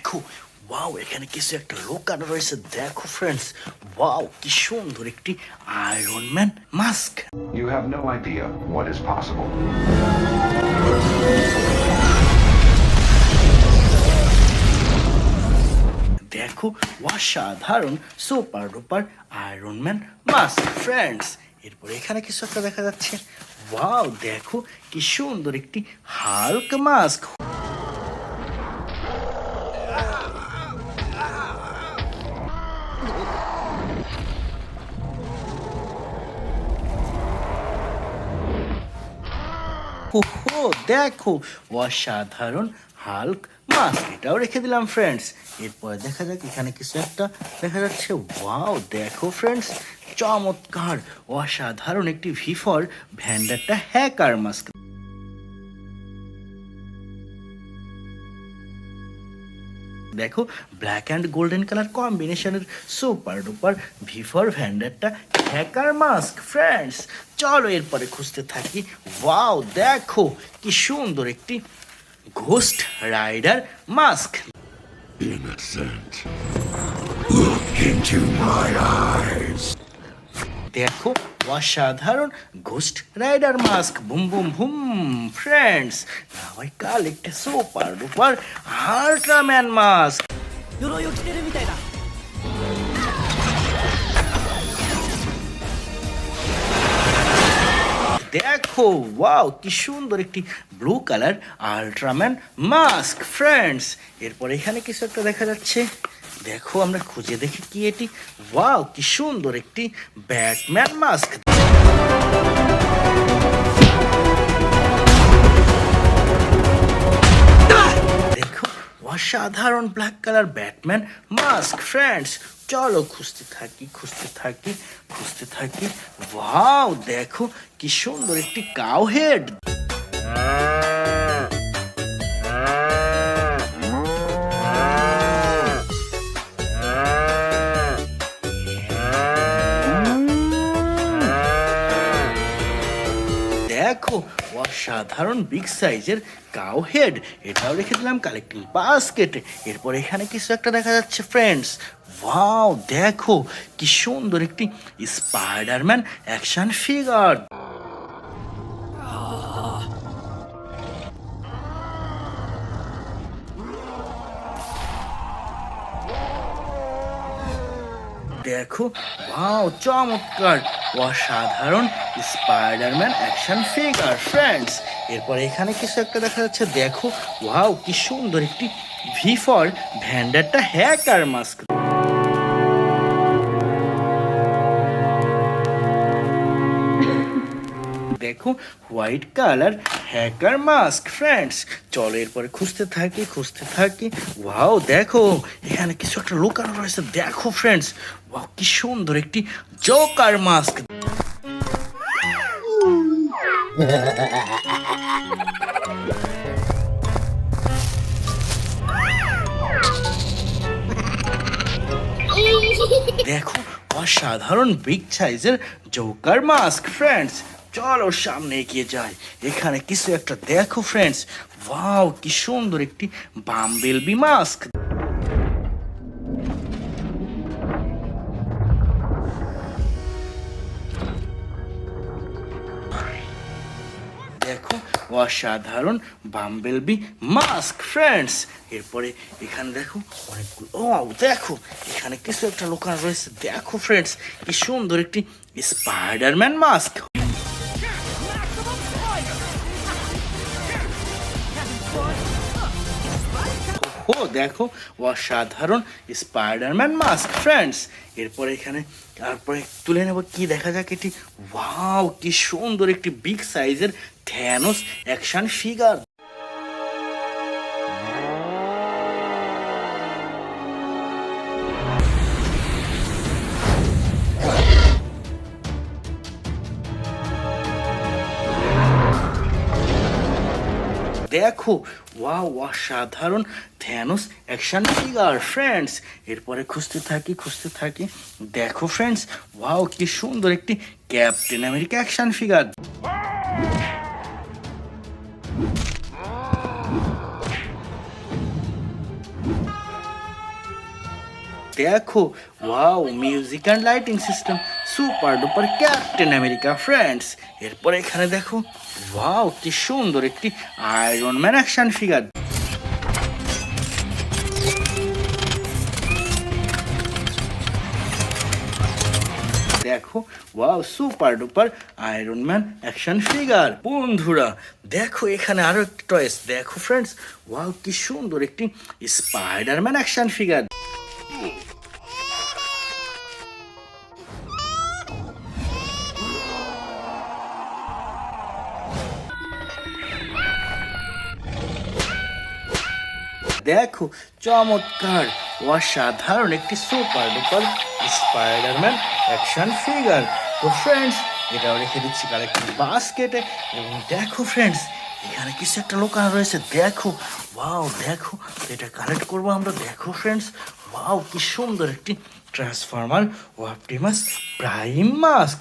দেখো, ওয়াও, এখানে কিছু একটা লুকানো রয়েছে। দেখো ফ্রেন্ডস, ওয়াও, কি সুন্দর একটি iron man mask. You have no idea what is possible. দেখো, অসাধারণ super duper iron man mask friends. এরপরে এখানে কিছু একটা দেখা যাচ্ছে। ওয়াও, দেখো কি সুন্দর একটি হাল্ক মাস্ক। ওহো, দেখো অসাধারণ হাল্ক মাস্ক, এটাও রেখে দিলাম ফ্রেন্ডস। এরপরে দেখা যাক এখানে কিছু একটা দেখা যাচ্ছে। ওয়াও, দেখো ফ্রেন্ডস, চমৎকার অসাধারণ একটি ভিফর ভ্যান্ডারটা হ্যাকার মাস্ক। দেখো, ব্ল্যাক অ্যান্ড গোল্ডেন কালার কম্বিনেশনের super duper V for Vendetta hacker mask friends. চলো এরপরে খুঁজতে থাকি। ওয়াও, দেখো কি সুন্দর একটি Ghost Rider mask. Innocent. Look into my eyes. দেখো, অসাধারণ Ghost Rider mask. Boom boom boom friends, now I collect a super duper Ultraman mask. 鎧を着てるみたいだ。 দেখো, ওয়াও, কি সুন্দর একটি blue colour Ultraman mask friends. এরপর এখানে কিছু একটা দেখা যাচ্ছে। দেখো, আমরা খুঁজে দেখি কি এটি। ওয়াও, কি সুন্দর একটি ব্যাটম্যান মাস্ক। দেখো, অসাধারণ black colour Batman mask friends. চলো খুঁজতে থাকি খুঁজতে থাকি খুঁজতে থাকি। ওয়াও, দেখো কি সুন্দর একটি কাউ হেড। দেখো, অসাধারণ বিগ সাইজের কাউ হেড, এটাও রেখে দিলাম কালেক্টিং বাস্কেটে। এরপর এখানে কিছু একটা দেখা যাচ্ছে ফ্রেন্ডস। ওয়াও, দেখো কি সুন্দর একটি স্পাইডারম্যান অ্যাকশন ফিগার। দেখো, ওয়াও, চমৎকার অসাধারণ স্পাইডারম্যান অ্যাকশন ফিগার ফ্রেন্ডস। এরপর এখানে কিছু একটা দেখা যাচ্ছে। দেখো, ওয়াও, কি সুন্দর একটি ভিফর ভ্যান্ডারটা হ্যাকার মাস্ক। দেখো, white colour hacker mask friends. চলো এরপরে খুঁজতে থাকি খুঁজতে থাকি। ওয়াও, দেখো এখানে কিছু একটা লুকানো রয়েছে। দেখো ফ্রেন্ডস, ওয়াও, কি সুন্দর একটি জোকার মাস্ক। দেখো, অসাধারণ বিগ সাইজের জোকার মাস্ক ফ্রেন্ডস। চলো সামনে এগিয়ে যাই। এখানে কিছু একটা দেখো ফ্রেন্ডস। ওয়াও, কি সুন্দর একটি বাম্বেলবি মাস্ক। দেখো, অসাধারণ বাম্বেলবি মাস্ক ফ্রেন্ডস। এরপরে এখানে দেখো অনেকগুলো। ও দেখো, এখানে কিছু একটা লুকানো রয়েছে। দেখো ফ্রেন্ডস, কি সুন্দর একটি স্পাইডারম্যান মাস্ক। ও দেখো, অসাধারণ স্পাইডারম্যান মাস্ক ফ্রেন্ডস। এরপরে এখানে তারপরে তুলে নেব কি দেখা যাক এটি। ওয়াও, কি সুন্দর একটি বিগ সাইজের থ্যানোস অ্যাকশন ফিগার। দেখো, ওয়াও, অসাধারণ থ্যানোস অ্যাকশন ফিগার ফ্রেন্ডস। এরপরে খুঁজতে থাকি খুঁজতে থাকি। দেখো ফ্রেন্ডস, ওয়াও, কি সুন্দর একটি ক্যাপ্টেন আমেরিকা অ্যাকশন ফিগার। দেখো wow music and lighting system super duper captain America friends. এরপরে এখানে দেখো ওয়াও কি সুন্দর একটি আয়রন ম্যান অ্যাকশন ফিগার। দেখো wow super duper iron man action figure. বন্ধুরা দেখো এখানে আরো একটি টয়েস, দেখো ফ্রেন্ডস ওয়াও কি সুন্দর একটি স্পাইডারম্যান অ্যাকশন ফিগার। দেখো চমৎকার অসাধারণ একটি super duper Spiderman action figure. তো ফ্রেন্ডস এটাও রেখে দিচ্ছি আরেকটি বাস্কেটে। এবং দেখো ফ্রেন্ডস এখানে কিছু একটা লোকানো রয়েছে, দেখো ওয়াও দেখো এটা কালেক্ট করবো আমরা। দেখো ফ্রেন্ডস ওয়াও কি সুন্দর একটি ট্রান্সফর্মার অপটিমাস প্রাইম মাস্ক।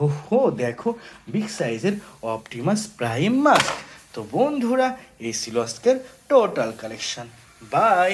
ওহো দেখো বিগ সাইজের অপটিমাস প্রাইম মাস্ক। তো বন্ধুরা এই ছিল আজকের টোটাল কালেকশন। বাই।